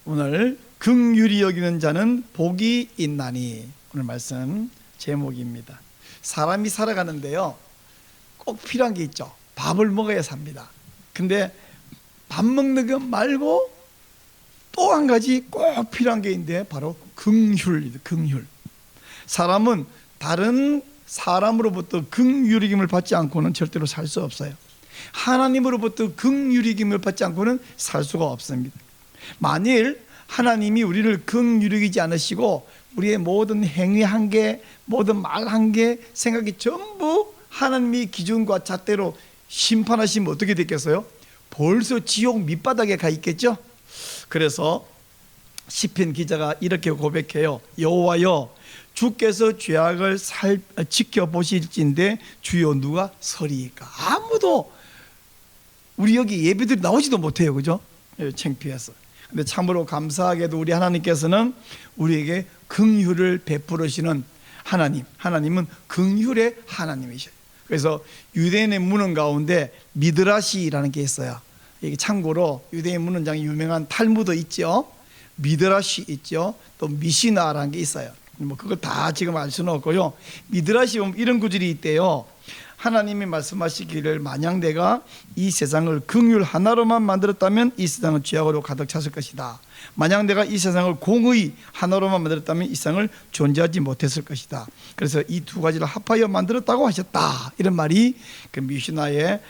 오늘 긍휼히 여기는 자는 복이 있나니, 오늘 말씀 제목입니다. 사람이 살아가는데요, 꼭 필요한 게 있죠. 밥을 먹어야 삽니다. 근데 밥 먹는 것 말고 또 한 가지 꼭 필요한 게 있는데 바로 긍휼입니다. 긍휼. 사람은 다른 사람으로부터 긍휼이김을 받지 않고는 절대로 살 수 없어요. 하나님으로부터 긍휼이김을 받지 않고는 살 수가 없습니다. 만일 하나님이 우리를 긍휼이기지 않으시고 우리의 모든 행위 한계, 모든 말 한계, 생각이 전부 하나님의 기준과 잣대로 심판하시면 어떻게 됐겠어요? 벌써 지옥 밑바닥에 가 있겠죠? 그래서 시편 기자가 이렇게 고백해요. 여호와여, 주께서 죄악을 지켜보실진데 주여 누가 서리이까? 아무도 우리 여기 예배들이 나오지도 못해요. 그죠? 창피해서. 근데 참으로 감사하게도 우리 하나님께서는 우리에게 긍휼을 베풀으시는 하나님, 하나님은 긍휼의 하나님이셔요. 그래서 유대인의 문헌 가운데 미드라시라는 게 있어요. 이게 참고로 유대인 문헌장에 유명한 탈무드 있죠, 미드라시 있죠, 또 미시나라는 게 있어요. 뭐 그거 다 지금 알 수는 없고요. 미드라시 보면 이런 구절이 있대요. 하나님이 말씀하시기를 만약 내가 이 세상을 긍휼 하나로만 만들었다면 이 세상은 죄악으로 가득 찼을 것이다. 만약 내가 이 세상을 공의 하나로만 만들었다면 이 세상을 존재하지 못했을 것이다. 그래서 이 두 가지를 합하여 만들었다고 하셨다. 이런 말이 그 미시나의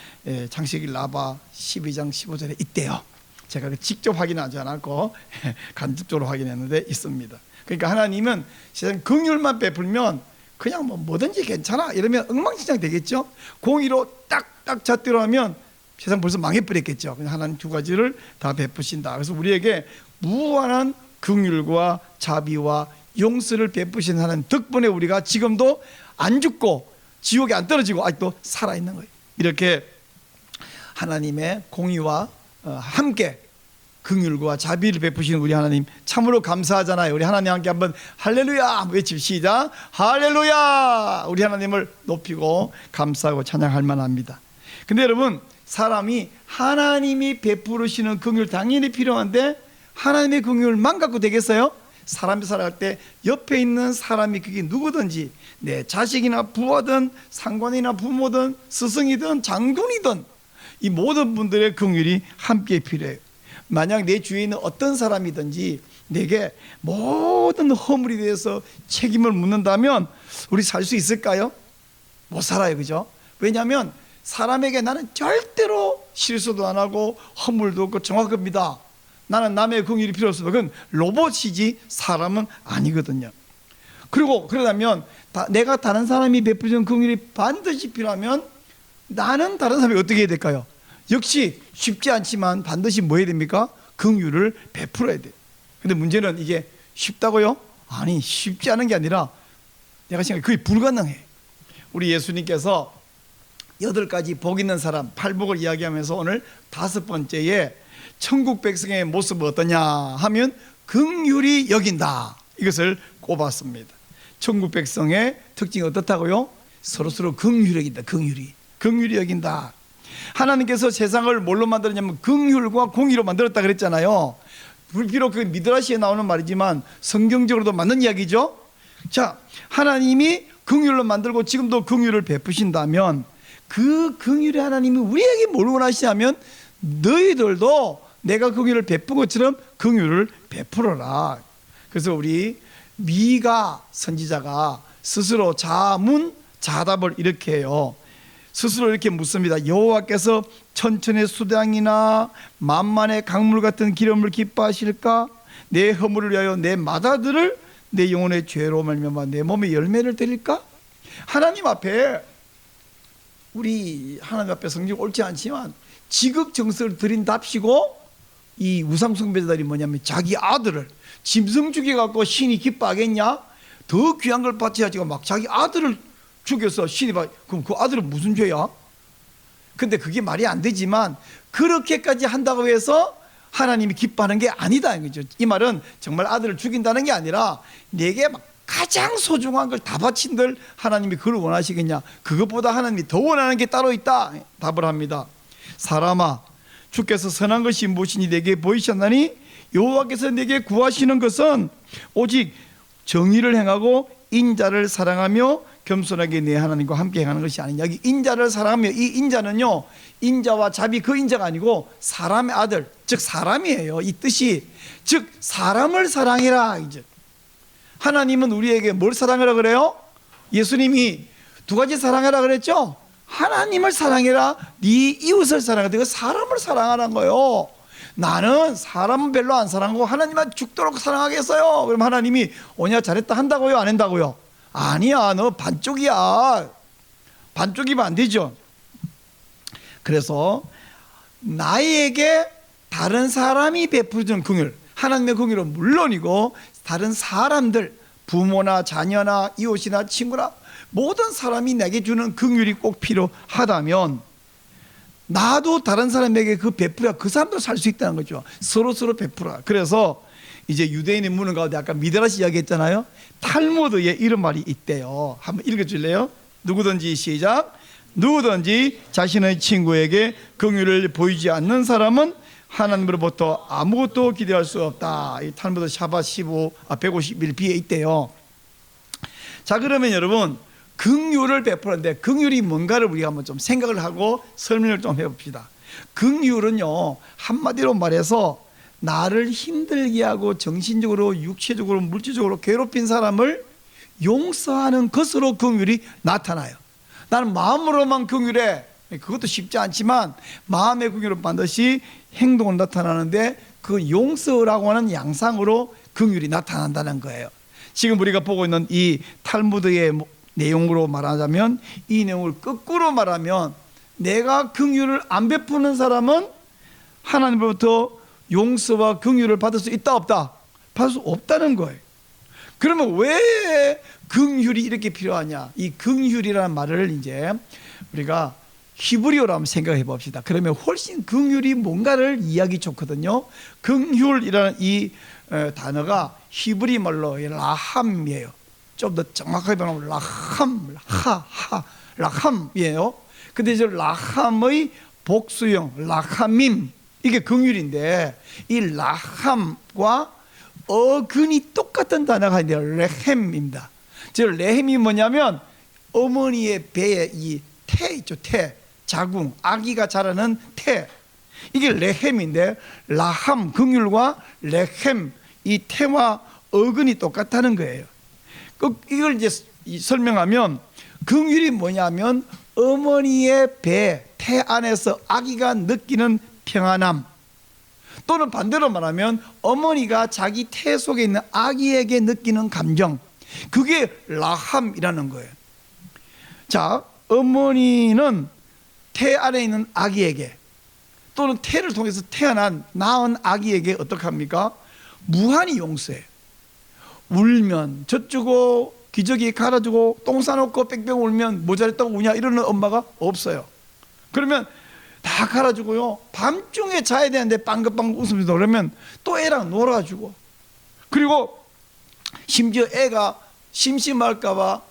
창세기 라바 12장 15절에 있대요. 제가 직접 확인하지 않았고 간접적으로 확인했는데 있습니다. 그러니까 하나님은 세상 긍휼만 베풀면 그냥 뭐든지 괜찮아 이러면 엉망진창 되겠죠. 공의로 딱딱 잣대로 하면 세상 벌써 망해버렸겠죠. 하나님 두 가지를 다 베푸신다. 그래서 우리에게 무한한 긍휼과 자비와 용서를 베푸신 하나님 덕분에 우리가 지금도 안 죽고 지옥에 안 떨어지고 아직도 살아있는 거예요. 이렇게 하나님의 공의와 함께 긍휼과 자비를 베푸시는 우리 하나님 참으로 감사하잖아요. 우리 하나님 함께 한번 할렐루야 외칩시다. 할렐루야. 우리 하나님을 높이고 감사하고 찬양할 만합니다. 근데 여러분, 사람이 하나님이 베푸시는 긍휼 당연히 필요한데 하나님의 긍휼만 갖고 되겠어요? 사람이 살아갈 때 옆에 있는 사람이 그게 누구든지 내 자식이나 부하든 상관이나 부모든 스승이든 장군이든 이 모든 분들의 긍휼이 함께 필요해요. 만약 내 주위에 있는 어떤 사람이든지 내게 모든 허물에 대해서 책임을 묻는다면 우리 살 수 있을까요? 못 살아요. 그죠? 왜냐하면 사람에게 나는 절대로 실수도 안 하고 허물도 없고 정확합니다. 나는 남의 긍휼이 필요 없어도 그건 로봇이지 사람은 아니거든요. 그리고 그러다면 내가 다른 사람이 베푸는 긍휼이 반드시 필요하면 나는 다른 사람이 어떻게 해야 될까요? 역시 쉽지 않지만 반드시 뭐 해야 됩니까? 긍휼을 베풀어야 돼요. 근데 문제는 이게 쉽다고요? 아니, 쉽지 않은 게 아니라 내가 생각해 거의 불가능해. 우리 예수님께서 8가지 복 있는 사람 8복을 이야기하면서 오늘 5번째에 천국 백성의 모습은 어떠냐 하면 긍휼히 여긴다, 이것을 꼽았습니다. 천국 백성의 특징이 어떻다고요? 서로서로 긍휼히 여긴다. 긍휼히 여긴다. 하나님께서 세상을 뭘로 만들었냐면 긍휼과 공의로 만들었다 그랬잖아요. 비록 그 미드라시에 나오는 말이지만 성경적으로도 맞는 이야기죠. 자, 하나님이 긍휼로 만들고 지금도 긍휼을 베푸신다면 그 긍휼의 하나님이 우리에게 뭘 원하시냐면 너희들도 내가 긍휼을 베푼 것처럼 긍휼을 베풀어라. 그래서 우리 미가 선지자가 스스로 자문자답을 이렇게 해요. 스스로 이렇게 묻습니다. 여호와께서 천천의 수량이나 만만의 강물 같은 기름을 기뻐하실까? 내 허물을 위하여 내 맏아들을 내 영혼의 죄로 말미암아 내 몸에 열매를 드릴까? 하나님 앞에, 우리 하나님 앞에 성경 옳지 않지만 지극정성을 드린답시고 이 우상숭배자들이 뭐냐면 자기 아들을 짐승 죽여갖고 신이 기뻐하겠냐? 더 귀한 걸 바쳐야지 막 자기 아들을 죽여서 신이 그럼 그 아들은 무슨 죄야? 근데 그게 말이 안 되지만 그렇게까지 한다고 해서 하나님이 기뻐하는 게 아니다, 이거죠. 이 말은 정말 아들을 죽인다는 게 아니라 내게 막 가장 소중한 걸 다 바친들 하나님이 그걸 원하시겠냐? 그것보다 하나님이 더 원하는 게 따로 있다, 답을 합니다. 사람아, 주께서 선한 것이 무엇이니 내게 보이셨나니 여호와께서 내게 구하시는 것은 오직 정의를 행하고 인자를 사랑하며 겸손하게 내 하나님과 함께 행하는 것이 아니냐. 여기 인자를 사랑하며, 이 인자는요, 인자와 자비, 그 인자가 아니고 사람의 아들, 즉 사람이에요. 이 뜻이, 즉 사람을 사랑해라. 이제 하나님은 우리에게 뭘 사랑하라 그래요? 예수님이 두 가지 사랑하라 그랬죠. 하나님을 사랑해라, 네 이웃을 사랑하라. 그 사람을 사랑하라는 거예요. 나는 사람은 별로 안 사랑하고 하나님만 죽도록 사랑하겠어요. 그럼 하나님이 오냐 잘했다 한다고요, 안 한다고요? 아니야, 너 반쪽이야. 반쪽이면 안 되죠. 그래서 나에게 다른 사람이 베풀어주는 긍휼, 하나님의 긍휼은 물론이고 다른 사람들, 부모나 자녀나 이웃이나 친구나 모든 사람이 내게 주는 긍휼이 꼭 필요하다면 나도 다른 사람에게 그 베풀어야 그 사람도 살 수 있다는 거죠. 서로 베풀어. 그래서 이제 유대인의 문헌 가운데 아까 미드라시 이야기했잖아요. 탈무드에 이런 말이 있대요. 한번 읽어줄래요? 누구든지 시작. 누구든지 자신의 친구에게 긍휼을 보이지 않는 사람은 하나님으로부터 아무것도 기대할 수 없다. 이 탈무드 샤바 151b에 있대요. 자, 그러면 여러분, 긍휼을 베푸는데 긍휼이 뭔가를 우리가 한번 좀 생각을 하고 설명을 좀 해봅시다. 긍휼은요, 한마디로 말해서 나를 힘들게 하고 정신적으로, 육체적으로, 물질적으로 괴롭힌 사람을 용서하는 것으로 긍휼이 나타나요. 나는 마음으로만 긍휼해, 그것도 쉽지 않지만 마음의 긍휼은 반드시 행동으로 나타나는데 그 용서라고 하는 양상으로 긍휼이 나타난다는 거예요. 지금 우리가 보고 있는 이 탈무드의 내용으로 말하자면, 이 내용을 거꾸로 말하면 내가 긍휼을 안 베푸는 사람은 하나님으로부터 용서와 긍휼을 받을 수 있다 없다? 받을 수 없다는 거예요. 그러면 왜 긍휼이 이렇게 필요하냐? 이 긍휼이라는 말을 이제 우리가 히브리어로 한번 생각해 봅시다. 그러면 훨씬 긍휼이 뭔가를 이해하기 좋거든요. 긍휼이라는 이 단어가 히브리 말로 라함이에요. 좀 더 정확하게 말하면 라함이에요. 근데 이제 라함의 복수형 라함임, 이게 긍휼인데 이 라함과 어근이 똑같은 단어가 있는데 레헴입니다. 즉 레헴이 뭐냐면 어머니의 배에 이 태 있죠, 태, 자궁, 아기가 자라는 태, 이게 레헴인데 라함, 긍휼과 레헴, 이 태와 어근이 똑같다는 거예요. 이걸 이제 설명하면 긍휼이 뭐냐면 어머니의 배, 태 안에서 아기가 느끼는 평안함, 또는 반대로 말하면 어머니가 자기 태 속에 있는 아기에게 느끼는 감정, 그게 라함이라는 거예요. 자, 어머니는 태 안에 있는 아기에게, 또는 태를 통해서 태어난 낳은 아기에게 어떻게 합니까? 무한히 용서해요. 울면 젖주고 기저귀 갈아주고 똥 싸놓고 뺑뺑 울면 뭐 잘했다고 우냐 이러는 엄마가 없어요. 그러면 다 갈아주고요, 밤중에 자야 되는데 빵긋빵긋 웃으면서 그러면 또 애랑 놀아주고, 그리고 심지어 애가 심심할까봐,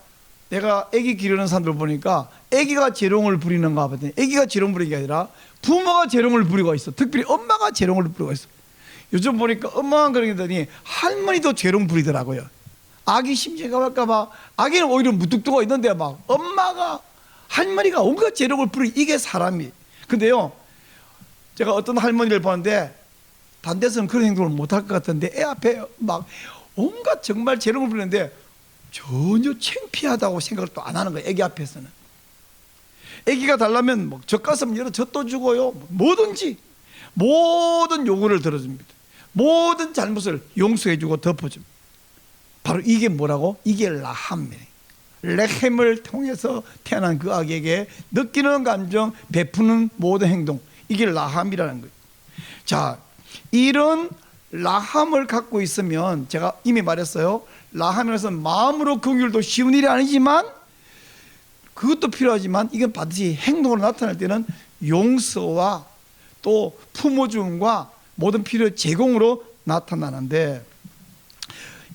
내가 애기 기르는 사람들 보니까 애기가 재롱을 부리는가 봤더니 애기가 재롱 부리는 게 아니라 부모가 재롱을 부리고 있어. 특별히 엄마가 재롱을 부리고 있어. 요즘 보니까 엄마가 그러더니 할머니도 재롱 부리더라고요. 아기 심지가 할까봐. 아기는 오히려 무뚝뚝하고 있는데 막 엄마가, 할머니가 온갖 재롱을 부리, 이게 사람이. 근데요, 제가 어떤 할머니를 보는데 다른 데서는 그런 행동을 못할 것 같은데 애 앞에 막 온갖 정말 재롱을 부리는데 전혀 창피하다고 생각을 또 안 하는 거예요. 애기 앞에서는. 애기가 달라면 뭐 젖가슴 열어 젖도 주고요, 뭐든지 모든 요구를 들어줍니다. 모든 잘못을 용서해주고 덮어줍니다. 바로 이게 뭐라고? 이게 라함이에요. 레헴을 통해서 태어난 그 아기에게 느끼는 감정, 베푸는 모든 행동, 이게 라함이라는 거예요. 자, 이런 라함을 갖고 있으면, 제가 이미 말했어요, 라함이라서 마음으로 긍휼도 쉬운 일이 아니지만 그것도 필요하지만 이건 반드시 행동으로 나타날 때는 용서와 또 품어줌과 모든 필요 제공으로 나타나는데,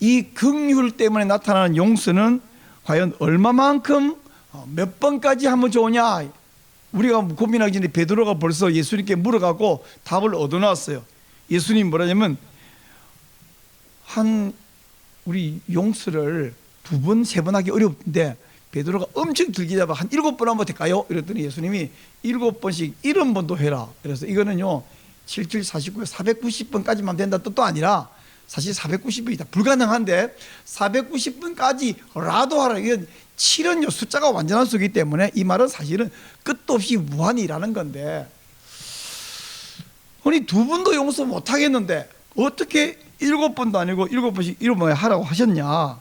이 긍휼 때문에 나타나는 용서는 과연 얼마만큼 몇 번까지 하면 좋으냐, 우리가 고민하기 전에 베드로가 벌써 예수님께 물어가고 답을 얻어놨어요. 예수님 뭐라냐면 한 우리 용서를 2번, 3번 하기 어렵던데 베드로가 엄청 들게 잡아 한 7번 하면 될까요? 이랬더니 예수님이 7번씩 70번도 해라. 그래서 이거는요 77, 49, 490번까지만 된다 뜻도 아니라 사실 490번이 다 불가능한데 490번까지라도 하라. 이건 7은요 숫자가 완전한 수이기 때문에 이 말은 사실은 끝도 없이 무한이라는 건데, 아니 2번도 용서 못 하겠는데 어떻게 7번도 아니고 7번씩 이름을 하라고 하셨냐?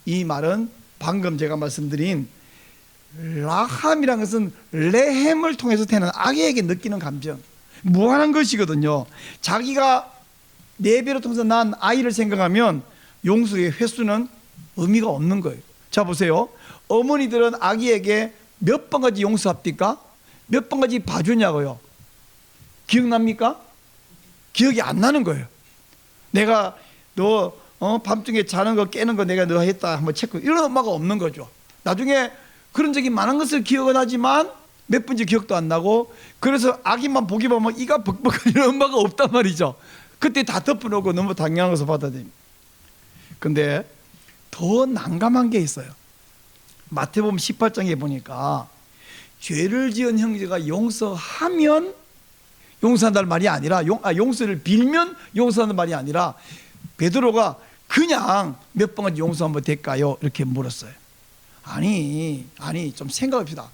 이 말은 방금 제가 말씀드린 라함이라는 것은 레헴을 통해서 태어난 아기에게 느끼는 감정, 무한한 것이거든요. 자기가 4배로 통해서 난 아이를 생각하면 용서의 횟수는 의미가 없는 거예요. 자 보세요. 어머니들은 아기에게 몇 번까지 용서합니까? 몇 번까지 봐주냐고요? 기억납니까? 기억이 안 나는 거예요. 내가 너 밤중에 자는 거 깨는 거 내가 너 했다 한번 체크, 이런 엄마가 없는 거죠. 나중에 그런 적이 많은 것을 기억은 하지만 몇 번째 기억도 안 나고, 그래서 아기만 보기 보면 이가 벅벅한 이런 엄마가 없단 말이죠. 그때 다 덮어놓고 너무 당연한 것을 받아들입니다. 근데 더 난감한 게 있어요. 마태복음 18장에 보니까 죄를 지은 형제가 용서하면 용서한다는 말이 아니라 용서를 빌면 용서하는 말이 아니라 베드로가 그냥 몇 번까지 용서하면 될까요? 이렇게 물었어요. 아니 좀 생각합시다.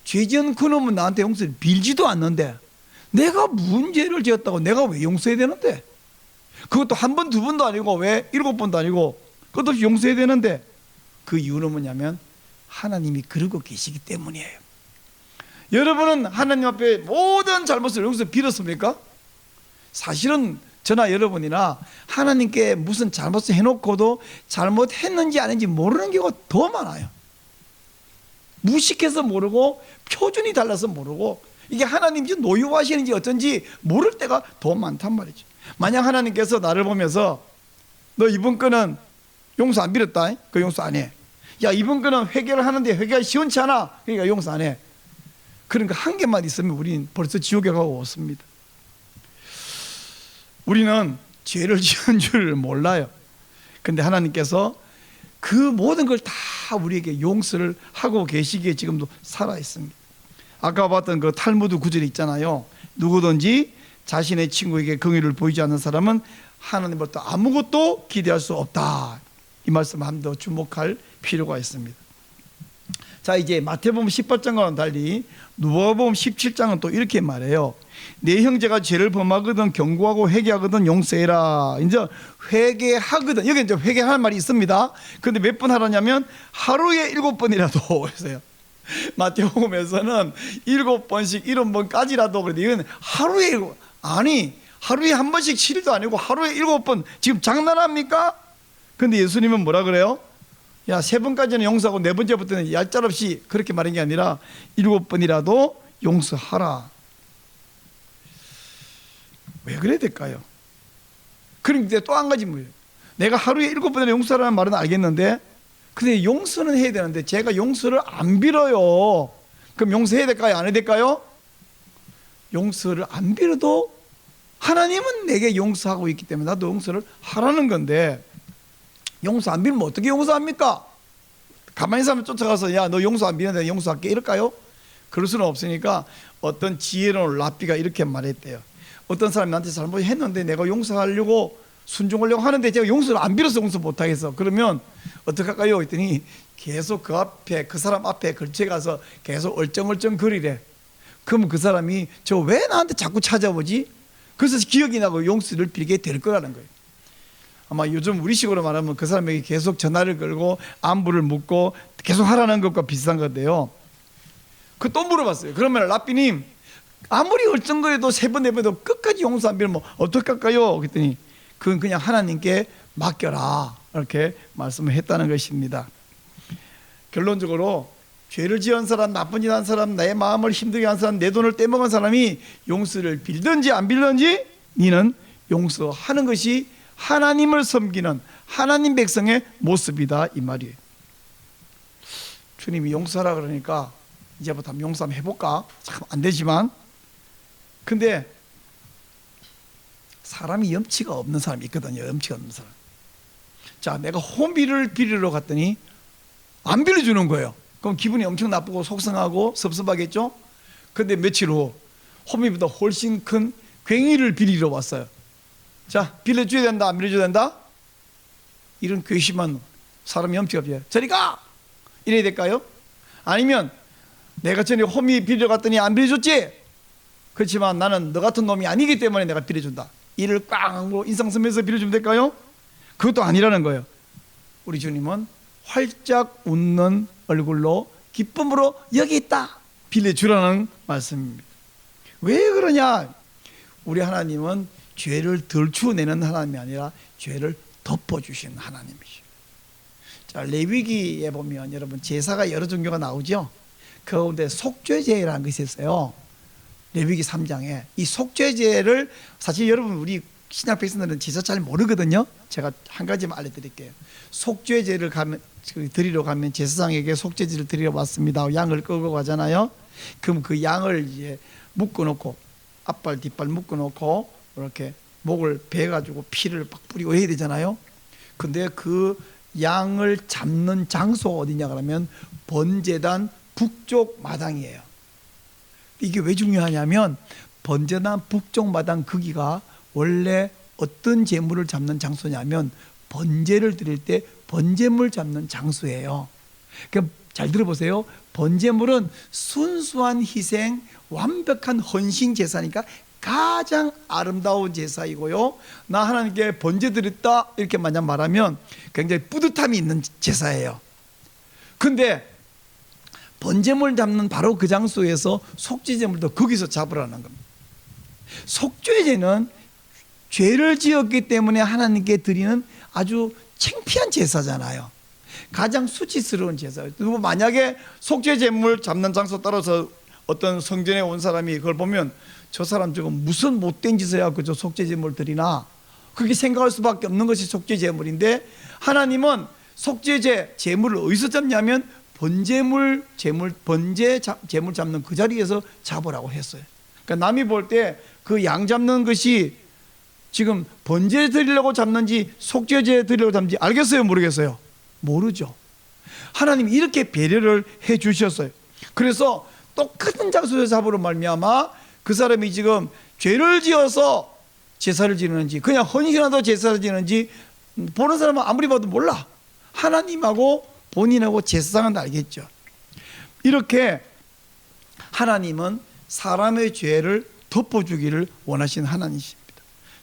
죄 지은 그놈은 나한테 용서를 빌지도 않는데 내가 문제를 지었다고 내가 왜 용서해야 되는데? 그것도 1번, 2번도 아니고 왜 7번도 아니고 그것도 없이 용서해야 되는데, 그 이유는 뭐냐면 하나님이 그러고 계시기 때문이에요. 여러분은 하나님 앞에 모든 잘못을 용서 빌었습니까? 사실은 저나 여러분이나 하나님께 무슨 잘못을 해놓고도 잘못했는지 아닌지 모르는 경우가 더 많아요. 무식해서 모르고 표준이 달라서 모르고 이게 하나님인지 노유하시는지 어쩐지 모를 때가 더 많단 말이죠. 만약 하나님께서 나를 보면서 너 이번 건은 용서 안 빌었다, 그 용서 안 해. 야 이번 건은 회개를 하는데 회개가 시원치 않아, 그러니까 용서 안 해. 그러니까 한 개만 있으면 우리는 벌써 지옥에 가고 없습니다. 우리는 죄를 지은 줄 몰라요. 근데 하나님께서 그 모든 걸 다 우리에게 용서를 하고 계시기에 지금도 살아있습니다. 아까 봤던 그 탈무드 구절이 있잖아요. 누구든지 자신의 친구에게 긍휼을 보이지 않는 사람은 하나님으로부터 아무것도 기대할 수 없다. 이 말씀 한 번 더 주목할 필요가 있습니다. 자, 이제 마태복음 18장과는 달리 누가복음 17장은 또 이렇게 말해요. 내 형제가 죄를 범하거든 경고하고 회개하거든 용서해라. 이제 회개하거든, 여기 이제 회개할 말이 있습니다. 그런데 몇 번 하라냐면 하루에 7번이라도 했어요. 마태복음에서는 7번씩 70번까지라도, 그런데 이건 하루에 아니 하루에 한 번씩 7일도 아니고 하루에 7번. 지금 장난합니까? 근데 예수님은 뭐라 그래요? 야 3번까지는 용서하고 4번째부터는 얄짤없이, 그렇게 말한 게 아니라 7번이라도 용서하라. 왜 그래야 될까요? 그런데 또 한 가지 뭐예요? 내가 하루에 7번이나 용서하라는 말은 알겠는데, 근데 용서는 해야 되는데 제가 용서를 안 빌어요. 그럼 용서해야 될까요? 안 해야 될까요? 용서를 안 빌어도 하나님은 내게 용서하고 있기 때문에 나도 용서를 하라는 건데, 용서 안 빌면 어떻게 용서합니까? 가만히 있으면 쫓아가서 야 너 용서 안 빌는데 용서할게 이럴까요? 그럴 수는 없으니까 어떤 지혜로운 랍비가 이렇게 말했대요. 어떤 사람이 나한테 잘못했는데 내가 용서하려고 순종하려고 하는데 제가 용서를 안 빌어서 용서 못하겠어. 그러면 어떡할까요? 했더니 계속 그 앞에, 그 사람 앞에 걸쳐가서 계속 얼쩡얼쩡 거리래. 그러면 그 사람이 저 왜 나한테 자꾸 찾아오지? 그래서 기억이 나고 용서를 빌게 될 거라는 거예요. 아마 요즘 우리식으로 말하면 그 사람에게 계속 전화를 걸고 안부를 묻고 계속 하라는 것과 비슷한 건데요. 그 또 물어봤어요. 그러면 랍비님 아무리 얼쩡거려도 3번 4번도 끝까지 용서 안 빌면 어떡할까요? 그랬더니 그건 그냥 하나님께 맡겨라, 이렇게 말씀을 했다는 것입니다. 결론적으로 죄를 지은 사람, 나쁜 짓 한 사람, 내 마음을 힘들게 한 사람, 내 돈을 떼먹은 사람이 용서를 빌든지 안 빌든지 니는 용서하는 것이 하나님을 섬기는 하나님 백성의 모습이다, 이 말이에요. 주님이 용서하라 그러니까 이제부터 한번 용서 한번 해볼까? 참 안 되지만, 근데 사람이 염치가 없는 사람이 있거든요. 염치가 없는 사람. 자, 내가 호미를 빌리러 갔더니 안 빌려주는 거예요. 그럼 기분이 엄청 나쁘고 속상하고 섭섭하겠죠. 근데 며칠 후 호미보다 훨씬 큰 괭이를 빌리러 왔어요. 자, 빌려줘야 된다, 안 빌려줘야 된다? 이런 괘씸한 사람이 엄청 없어요. 저리 가! 이래야 될까요? 아니면 내가 전에 호미 빌려 갔더니 안 빌려줬지? 그렇지만 나는 너 같은 놈이 아니기 때문에 내가 빌려준다. 이를 꽉 하고 인상 쓰면서 빌려주면 될까요? 그것도 아니라는 거예요. 우리 주님은 활짝 웃는 얼굴로 기쁨으로 여기 있다 빌려주라는 말씀입니다. 왜 그러냐? 우리 하나님은 죄를 덜추내는 하나님이 아니라 죄를 덮어주시는 하나님이시죠. 자, 레위기에 보면 여러분 제사가 여러 종교가 나오죠. 그 가운데 속죄제라는 것이 있어요. 레위기 3장에 이 속죄제를 사실 여러분 우리 신약 백성들은 제사 잘 모르거든요. 제가 한 가지만 알려드릴게요. 속죄제를 드리러 가면 제사장에게 속죄제를 드리러 왔습니다. 양을 끌고 가잖아요. 그럼 그 양을 이제 묶어놓고 앞발 뒷발 묶어놓고 이렇게 목을 베가지고 피를 막 뿌리고 해야 되잖아요. 근데 그 양을 잡는 장소가 어디냐 그러면 번제단 북쪽 마당이에요. 이게 왜 중요하냐면 번제단 북쪽 마당 거기가 원래 어떤 제물을 잡는 장소냐면 번제를 드릴 때 번제물 잡는 장소예요. 그러니까 잘 들어보세요. 번제물은 순수한 희생, 완벽한 헌신 제사니까 가장 아름다운 제사이고요. 나 하나님께 번제 드렸다 이렇게 만약 말하면 굉장히 뿌듯함이 있는 제사예요. 근데 번제물 잡는 바로 그 장소에서 속죄제물도 거기서 잡으라는 겁니다. 속죄제는 죄를 지었기 때문에 하나님께 드리는 아주 창피한 제사잖아요. 가장 수치스러운 제사예요. 만약에 속죄제물 잡는 장소 따라서 어떤 성전에 온 사람이 그걸 보면 저 사람 지금 무슨 못된 짓을 해갖고 저 속죄제물 드리나, 그렇게 생각할 수밖에 없는 것이 속죄제물인데, 하나님은 속죄제 제물을 어디서 잡냐면 번제물 제물 잡는 그 자리에서 잡으라고 했어요. 그러니까 남이 볼 때 그 양 잡는 것이 지금 번제 드리려고 잡는지 속죄제 드리려고 잡는지 알겠어요, 모르겠어요? 모르죠. 하나님이 이렇게 배려를 해 주셨어요. 그래서 똑같은 장소에서 잡으로 말미암아 그 사람이 지금 죄를 지어서 제사를 지내는지 그냥 헌신하다 제사를 지내는지 보는 사람은 아무리 봐도 몰라. 하나님하고 본인하고 제사장은 알겠죠. 이렇게 하나님은 사람의 죄를 덮어주기를 원하시는 하나님이십니다.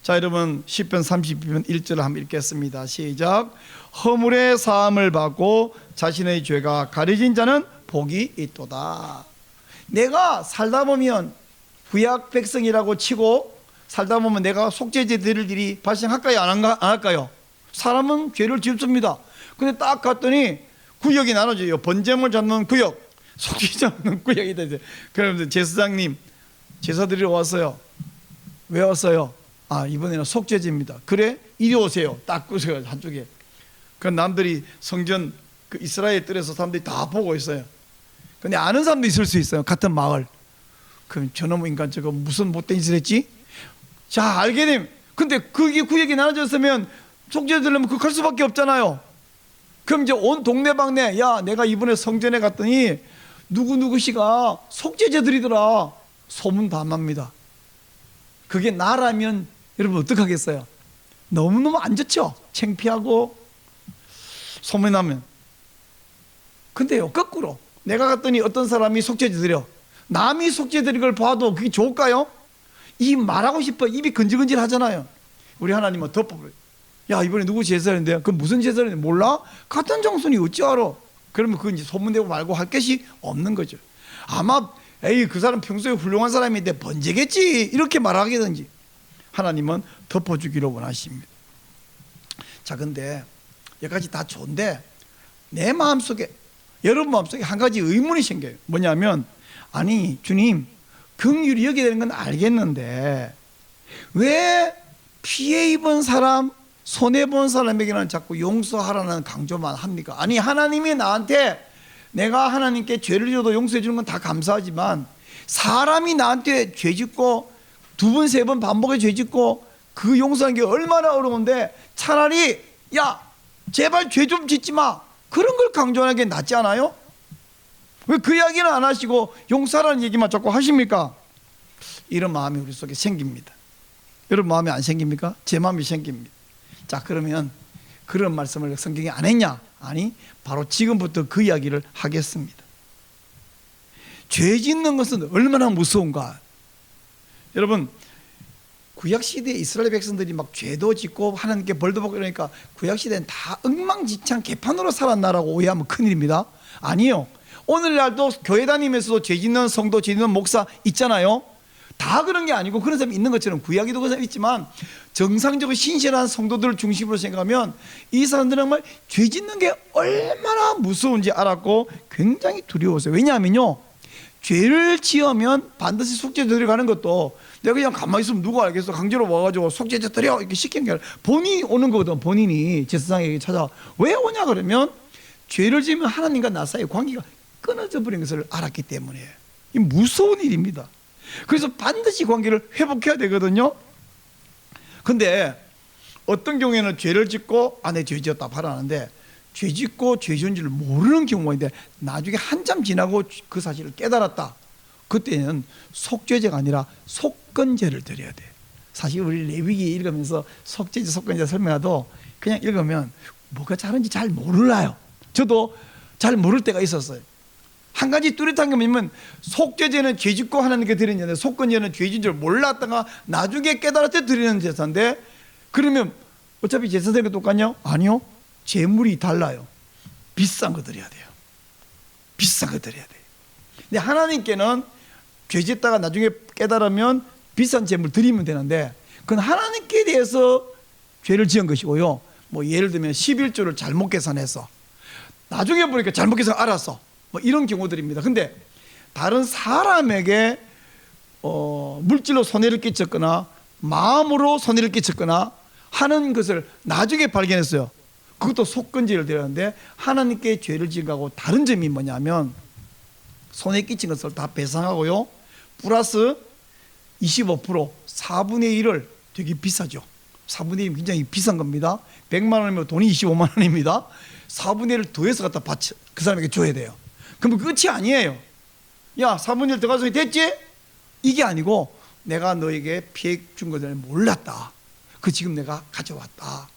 자, 여러분 시편 32편 1절을 한번 읽겠습니다. 시작. 허물의 사함을 받고 자신의 죄가 가려진 자는 복이 있도다. 내가 살다 보면 구약 백성이라고 치고 살다 보면 내가 속죄제 드릴 일이 발생할까요? 안 할까요? 사람은 죄를 짓습니다. 근데 딱 갔더니 구역이 나눠져요. 번제물 잡는 구역, 속죄제 잡는 구역이 되죠. 그러면서 제사장님 제사 드리러 왔어요. 왜 왔어요? 아, 이번에는 속죄제입니다. 그래? 이리 오세요. 딱 끄세요, 한쪽에. 그 남들이 성전 그 이스라엘 뜰에서 사람들이 다 보고 있어요. 근데 아는 사람도 있을 수 있어요. 같은 마을. 그럼 저놈 인간 저거 무슨 못된 짓을 했지? 자, 알게 되면, 근데 그게 구역이 나눠졌으면 속죄제 드리려면 그거 갈 수밖에 없잖아요. 그럼 이제 온 동네방네, 야, 내가 이번에 성전에 갔더니 누구누구 씨가 속죄제 드리더라. 소문 다 납니다. 그게 나라면 여러분 어떡하겠어요? 너무너무 안 좋죠? 창피하고 소문이 나면. 근데요, 거꾸로 내가 갔더니 어떤 사람이 속죄제 드려, 남이 속죄제 드린 걸 봐도 그게 좋을까요? 이 말하고 싶어 입이 건질건질 하잖아요. 우리 하나님은 덮어버려요. 야, 이번에 누구 제사인데? 그 무슨 제사인데 몰라? 같은 장소니 어찌 알아? 그러면 그건 이제 소문내고 말고 할 것이 없는 거죠. 아마 에이, 그 사람 평소에 훌륭한 사람인데 번제겠지 이렇게 말하겠든지, 하나님은 덮어주기를 원하십니다. 자, 근데 여기까지 다 좋은데 내 마음속에, 여러분 마음속에 한 가지 의문이 생겨요. 뭐냐면, 아니 주님, 긍휼히 여겨야 되는 건 알겠는데 왜 피해 입은 사람, 손해본 사람에게는 자꾸 용서하라는 강조만 합니까? 아니, 하나님이 나한테, 내가 하나님께 죄를 지어도 용서해 주는 건 다 감사하지만 사람이 나한테 죄 짓고 두 번, 세 번 반복해 죄 짓고 그 용서하는 게 얼마나 어려운데, 차라리 야, 제발 죄 좀 짓지 마. 그런 걸 강조하는 게 낫지 않아요? 왜 그 이야기는 안 하시고 용서라는 얘기만 자꾸 하십니까? 이런 마음이 우리 속에 생깁니다. 여러분 마음에 안 생깁니까? 제 마음이 생깁니다. 자, 그러면 그런 말씀을 성경에 안 했냐? 아니, 바로 지금부터 그 이야기를 하겠습니다. 죄 짓는 것은 얼마나 무서운가. 여러분, 구약시대에 이스라엘 백성들이 막 죄도 짓고 하나님께 벌도 받고 이러니까 구약시대는 다 엉망진창 개판으로 살았나라고 오해하면 큰일입니다. 아니요, 오늘날도 교회 다니면서도 죄 짓는 성도, 죄 짓는 목사 있잖아요. 다 그런 게 아니고, 그런 사람이 있는 것처럼 구약에도 그런 사람이 있지만 정상적으로 신실한 성도들을 중심으로 생각하면 이 사람들은 정말 죄 짓는 게 얼마나 무서운지 알았고 굉장히 두려웠어요. 왜냐하면요, 죄를 지으면 반드시 속죄제 드려가는 것도 내가 그냥 가만히 있으면 누가 알겠어. 강제로 와가지고 속죄제 드려 이렇게 시키는 게 아니라 본인이 오는 거거든. 본인이 제사장에게 찾아. 왜 오냐 그러면 죄를 지으면 하나님과 나 사이의 관계가 끊어져 버린 것을 알았기 때문에. 이 무서운 일입니다. 그래서 반드시 관계를 회복해야 되거든요. 근데 어떤 경우에는 죄를 짓고 내 죄 지었다 바라는데 죄 짓고 죄 지은 줄 모르는 경우가 있는데 나중에 한참 지나고 그 사실을 깨달았다. 그때는 속죄제가 아니라 속건제를 드려야 돼. 사실 우리 레위기 읽으면서 속죄제, 속건제 설명해도 그냥 읽으면 뭐가 다른지 잘 몰라요. 저도 잘 모를 때가 있었어요. 한 가지 뚜렷한 게 뭐냐면 속죄제는 죄 짓고 하나님께 드리는 제인데 속건제는 죄 지은 줄 몰랐다가 나중에 깨달을 때 드리는 제사인데, 그러면 어차피 제사들과 똑같냐? 아니요. 제물이 달라요. 비싼 거 드려야 돼요. 비싼 거 드려야 돼요. 근데 하나님께는 죄 짓다가 나중에 깨달으면 비싼 제물 드리면 되는데, 그건 하나님께 대해서 죄를 지은 것이고요. 뭐 예를 들면 11조를 잘못 계산해서 나중에 보니까 잘못 계산 알았어. 뭐 이런 경우들입니다. 근데 다른 사람에게 물질로 손해를 끼쳤거나 마음으로 손해를 끼쳤거나 하는 것을 나중에 발견했어요. 그것도 속건제를 드렸는데 하나님께 죄를 지은 거하고 다른 점이 뭐냐면 손해 끼친 것을 다 배상하고요. 플러스 25% 4분의 1을 되게 비싸죠. 4분의 1이 굉장히 비싼 겁니다. 100만 원이면 돈이 25만 원입니다. 4분의 1을 더해서 갖다 그 사람에게 줘야 돼요. 그럼 끝이 아니에요. 야, 4분의 1 들어가서 됐지? 이게 아니고 내가 너에게 피해 준 것을 몰랐다. 그 지금 내가 가져왔다.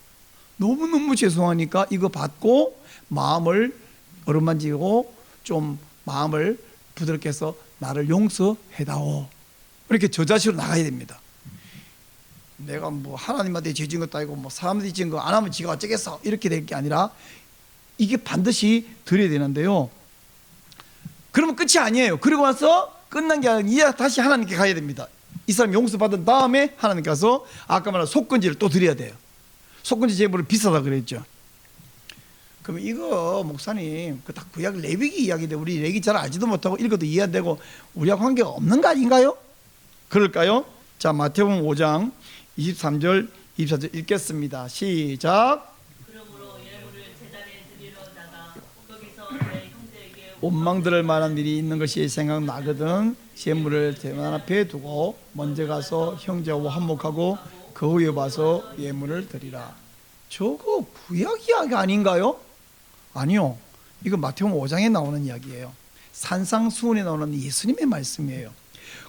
너무너무 죄송하니까 이거 받고 마음을 어루만지고 좀 마음을 부드럽게 해서 나를 용서해다오. 이렇게 저자식으로 나가야 됩니다. 내가 뭐 하나님한테 죄 지은 것도 아니고 뭐 사람들이 지은 거 안 하면 지가 어쩌겠어 이렇게 될 게 아니라 이게 반드시 드려야 되는데요. 그러면 끝이 아니에요. 그리고 와서 끝난 게 아니라 이제 다시 하나님께 가야 됩니다. 이 사람 용서받은 다음에 하나님께 가서 아까 말한 속건제를 또 드려야 돼요. 속건제 제물은 비싸다 그랬죠. 그럼 이거 목사님 그 다 구약 레위기 이야기인데 우리 레위기 잘 알지도 못하고 읽어도 이해 안 되고 우리와 관계가 없는 거 아닌가요? 그럴까요? 자, 마태복음 5장 23절 24절 읽겠습니다. 시작. 그러므로 예물을 제단에 드리러다가 거기서 내 형제에게 원망 들을 만한 일이 있는 것이 생각나거든 제물을 제단 앞에 두고 먼저 가서 형제와 한몫하고 그 후에 와서 예물을 드리라. 저거 구약 이야기 아닌가요? 아니요, 이거 마태복음 5장에 나오는 이야기예요. 산상수훈에 나오는 예수님의 말씀이에요.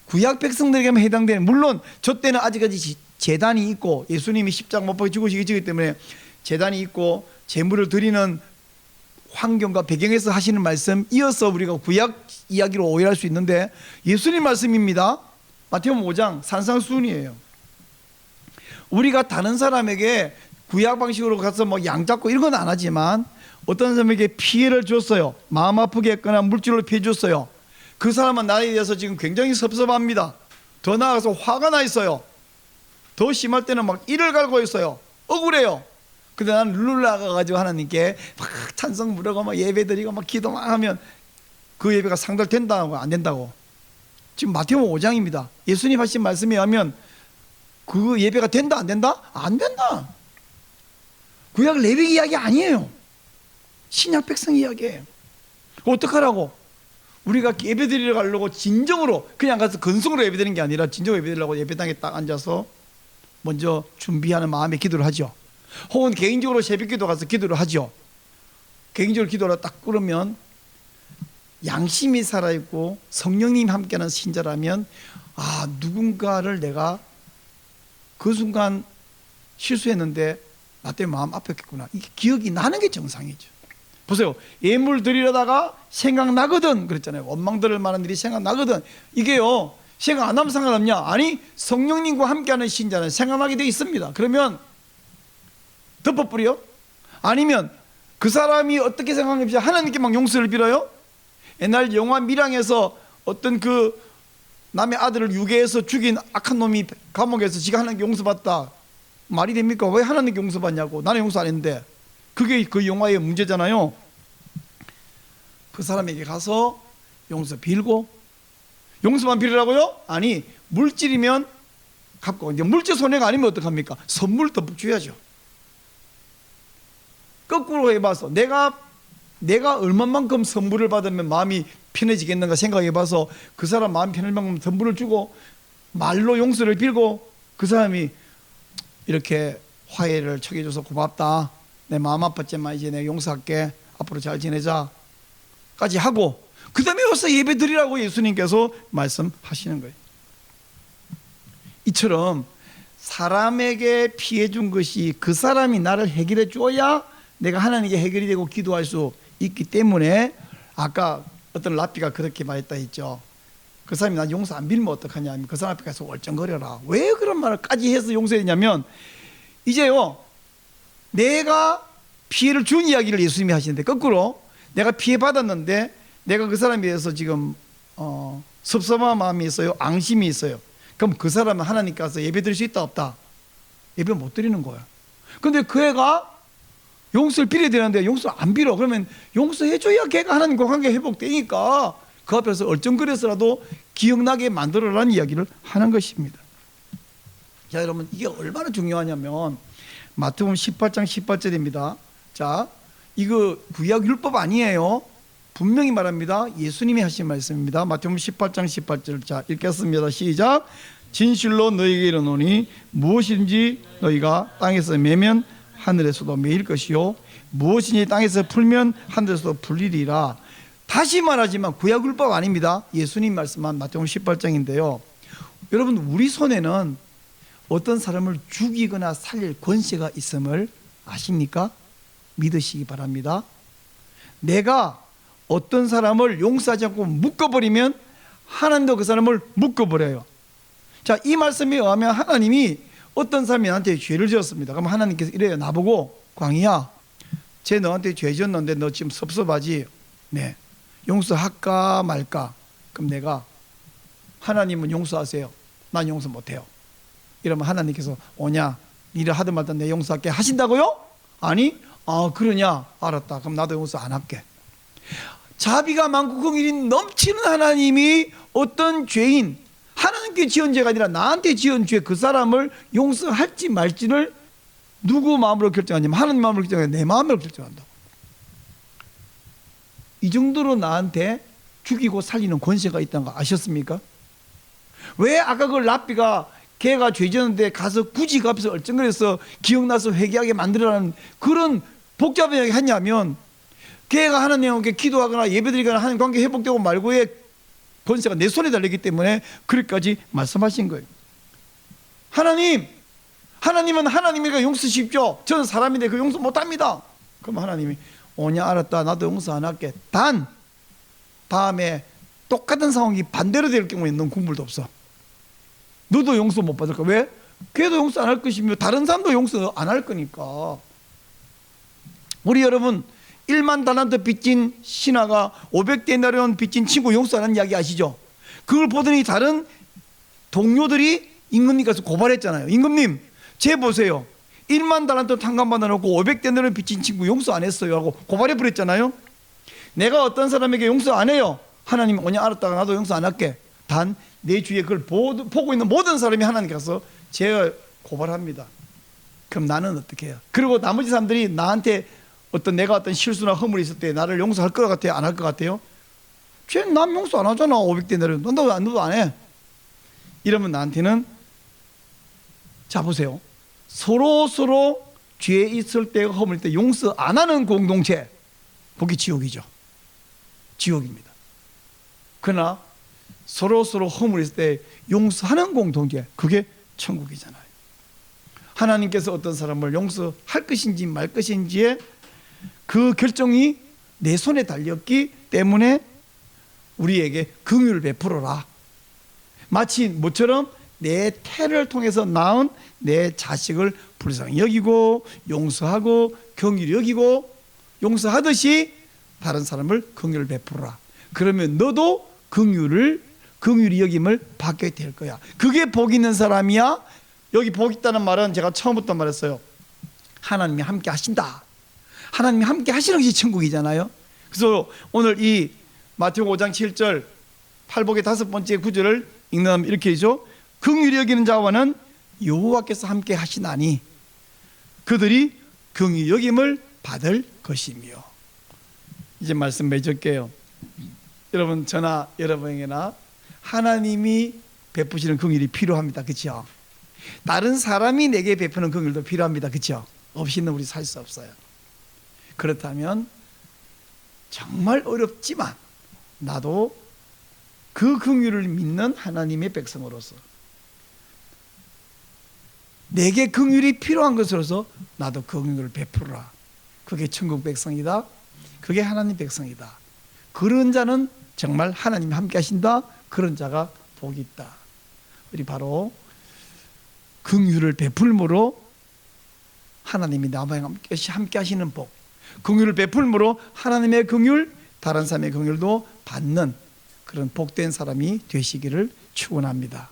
구약 백성들에게만 해당되는, 물론 저 때는 아직까지 제단이 있고 예수님이 십자가 못 박혀 죽으시기 때문에 제단이 있고 제물을 드리는 환경과 배경에서 하시는 말씀 이어서 우리가 구약 이야기로 오해할 수 있는데 예수님 말씀입니다. 마태복음 5장 산상수훈이에요. 우리가 다른 사람에게 구약 방식으로 가서 뭐 양 잡고 이런 건 안 하지만 어떤 사람에게 피해를 줬어요. 마음 아프게 했거나 물질로 피해 줬어요. 그 사람은 나에 대해서 지금 굉장히 섭섭합니다. 더 나아가서 화가 나 있어요. 더 심할 때는 막 이를 갈고 있어요. 억울해요. 근데 나는 룰루 나가가지고 하나님께 막 찬성 부르고 막 예배 드리고 막 기도 막 하면 그 예배가 상달된다고 안 된다고. 지금 마태복음 5장입니다. 예수님 하신 말씀에 하면 그 예배가 된다 안 된다? 안 된다. 구약 레위기 이야기 아니에요. 신약 백성 이야기예요. 어떡하라고? 우리가 예배 드리러 가려고 진정으로 그냥 가서 건성으로 예배 드리는 게 아니라 진정으로 예배 드리려고 예배당에 딱 앉아서 먼저 준비하는 마음의 기도를 하죠. 혹은 개인적으로 새벽기도 가서 기도를 하죠. 개인적으로 기도를 딱 그러면 양심이 살아있고 성령님이 함께하는 신자라면 누군가를 내가 그 순간 실수했는데 나 때문에 마음 아팠겠구나, 이게 기억이 나는 게 정상이죠. 보세요, 예물 드리려다가 생각나거든 그랬잖아요. 원망들을 만한 일이 생각나거든. 이게요, 생각 안 하면 상관없냐? 아니, 성령님과 함께하는 신자는 생각나게 돼 있습니다. 그러면 덮어뿌려? 아니면 그 사람이 어떻게 생각하는지 하나님께 막 용서를 빌어요? 옛날 영화 밀양에서 어떤 그 남의 아들을 유괴해서 죽인 악한 놈이 감옥에서 지가 하나님께 용서받다, 말이 됩니까? 왜 하나님께 용서받냐고. 나는 용서 안 했는데. 그게 그 영화의 문제잖아요. 그 사람에게 가서 용서 빌고, 용서만 빌으라고요? 아니, 물질이면 갚고, 이제 물질 손해가 아니면 어떡합니까? 선물 더 줘야죠. 거꾸로 해봐서 내가 얼마만큼 선물을 받으면 마음이 편해지겠는가 생각해봐서 그 사람 마음 편할 만큼 선물을 주고 말로 용서를 빌고, 그 사람이 이렇게 화해를 촉해줘서 고맙다, 내 마음 아팠지만 이제 내가 용서할게, 앞으로 잘 지내자 까지 하고, 그 다음에 와서 예배 드리라고 예수님께서 말씀하시는 거예요. 이처럼 사람에게 피해 준 것이 그 사람이 나를 해결해 줘야 내가 하나님께 해결이 되고 기도할 수 있기 때문에, 아까 어떤 랍비가 그렇게 말했다 했죠. 그 사람이 나 용서 안 빌면 어떡하냐, 그 사람 앞에 가서 월쩡거려라. 왜 그런 말을까지 해서 용서했냐면, 이제요, 내가 피해를 준 이야기를 예수님이 하시는데, 거꾸로 내가 피해 받았는데 내가 그 사람에 대해서 지금 섭섭한 마음이 있어요, 앙심이 있어요. 그럼 그 사람은 하나님께 가서 예배 드릴 수 있다 없다? 예배 못 드리는 거야. 근데 그 애가 용서를 빌어야 되는데 용서를 안 빌어. 그러면 용서해줘야 걔가 하나님과 관계 회복되니까 그 앞에서 얼쩡거려서라도 기억나게 만들어라는 이야기를 하는 것입니다. 자, 여러분, 이게 얼마나 중요하냐면 마태복음 18장 18절입니다. 자, 이거 구약 율법 아니에요. 분명히 말합니다. 예수님이 하신 말씀입니다. 마태복음 18장 18절. 자, 읽겠습니다. 시작. 진실로 너희에게 이르노니 무엇인지 너희가 땅에서 매면 하늘에서도 매일 것이요, 무엇이니 땅에서 풀면 하늘에서도 풀리리라. 다시 말하지만 구약율법 아닙니다. 예수님 말씀한 마태복음 18장인데요. 여러분, 우리 손에는 어떤 사람을 죽이거나 살릴 권세가 있음을 아십니까? 믿으시기 바랍니다. 내가 어떤 사람을 용서하지 않고 묶어버리면 하나님도 그 사람을 묶어버려요. 자, 이 말씀에 의하면 하나님이 어떤 사람이 나한테 죄를 지었습니다. 그럼 하나님께서 이래요. 나보고, 광희야, 쟤 너한테 죄 지었는데 너 지금 섭섭하지? 네. 용서할까 말까? 그럼 내가, 하나님은 용서하세요, 난 용서 못해요. 이러면 하나님께서 오냐, 니를 하든 말든 내 용서할게 하신다고요? 아니, 그러냐, 알았다, 그럼 나도 용서 안 할게. 자비가 많고 긍휼이 넘치는 하나님이 어떤 죄인, 하나님께 지은 죄가 아니라 나한테 지은 죄, 그 사람을 용서할지 말지를 누구 마음으로 결정하냐면 하나님 마음으로 결정하냐, 내 마음으로 결정한다고. 이 정도로 나한테 죽이고 살리는 권세가 있다는 거 아셨습니까? 왜 아까 그 랍비가 걔가 죄 지었는데 가서 굳이 그 앞에서 얼쩡거려서 기억나서 회개하게 만들어라는 그런 복잡한 이야기 했냐면, 걔가 하나님께 기도하거나 예배드리거나 하는 관계 회복되고 말고의 권세가 내 손에 달리기 때문에 그렇게까지 말씀하신 거예요. 하나님은 하나님이니까 용서하십시오. 저는 사람인데 그 용서 못합니다. 그럼 하나님이 오냐, 알았다, 나도 용서 안 할게. 단 다음에 똑같은 상황이 반대로 될 경우에 넌 국물도 없어. 너도 용서 못 받을 거야. 왜? 걔도 용서 안 할 것이며 다른 사람도 용서 안 할 거니까. 우리 여러분, 1만 달란트 빚진 신하가 500데나리온 빚진 친구 용서하는 이야기 아시죠? 그걸 보더니 다른 동료들이 임금님 가서 고발했잖아요. 임금님, 쟤 보세요, 1만 달란트 탕감 받아놓고 500데나리온 빚진 친구 용서 안 했어요 하고 고발해 버렸잖아요. 내가 어떤 사람에게 용서 안 해요. 하나님 오냐, 알았다가 나도 용서 안 할게. 단 내 주위에 그걸 보고 있는 모든 사람이 하나님께 가서 제가 고발합니다. 그럼 나는 어떻게 해요? 그리고 나머지 사람들이 나한테 내가 어떤 실수나 허물이 있을 때 나를 용서할 것 같아요, 안 할 것 같아요? 쟤는 남 용서 안 하잖아. 500데나리온 너도 안 해. 이러면 나한테는, 자 보세요, 서로 죄 있을 때 허물 때 용서 안 하는 공동체, 거기 지옥이죠. 지옥입니다. 그러나 서로 허물 있을 때 용서하는 공동체, 그게 천국이잖아요. 하나님께서 어떤 사람을 용서할 것인지 말 것인지에 그 결정이 내 손에 달렸기 때문에 우리에게 긍휼을 베풀어라. 마치 뭐처럼 내 태를 통해서 낳은 내 자식을 불쌍히 여기고 용서하고 긍휼히 여기고 용서하듯이 다른 사람을 긍휼을 베풀어라. 그러면 너도 긍휼히 여김을 받게 될 거야. 그게 복 있는 사람이야. 여기 복 있다는 말은 제가 처음부터 말했어요. 하나님이 함께 하신다. 하나님이 함께 하시는 것이 천국이잖아요. 그래서 오늘 이 마태복음 5장 7절 팔복의 5번째 구절을 읽는 이렇게 하죠. 긍휼히 여기는 자와는 여호와께서 함께 하시나니 그들이 긍휼히 여김을 받을 것이며. 이제 말씀 맺을게요. 여러분, 저나 여러분에게나 하나님이 베푸시는 긍휼이 필요합니다. 그렇죠? 다른 사람이 내게 베푸는 긍휼도 필요합니다. 그렇죠? 없이는 우리 살 수 없어요. 그렇다면 정말 어렵지만 나도 그 긍휼을 믿는 하나님의 백성으로서 내게 긍휼이 필요한 것으로서 나도 그 긍휼을 베풀어라. 그게 천국 백성이다. 그게 하나님 백성이다. 그런 자는 정말 하나님이 함께 하신다. 그런 자가 복이 있다. 우리 바로 긍휼을 베풀므로 하나님이 나와 함께 하시는 복, 긍휼을 베풀므로 하나님의 긍휼, 다른 사람의 긍휼도 받는 그런 복된 사람이 되시기를 축원합니다.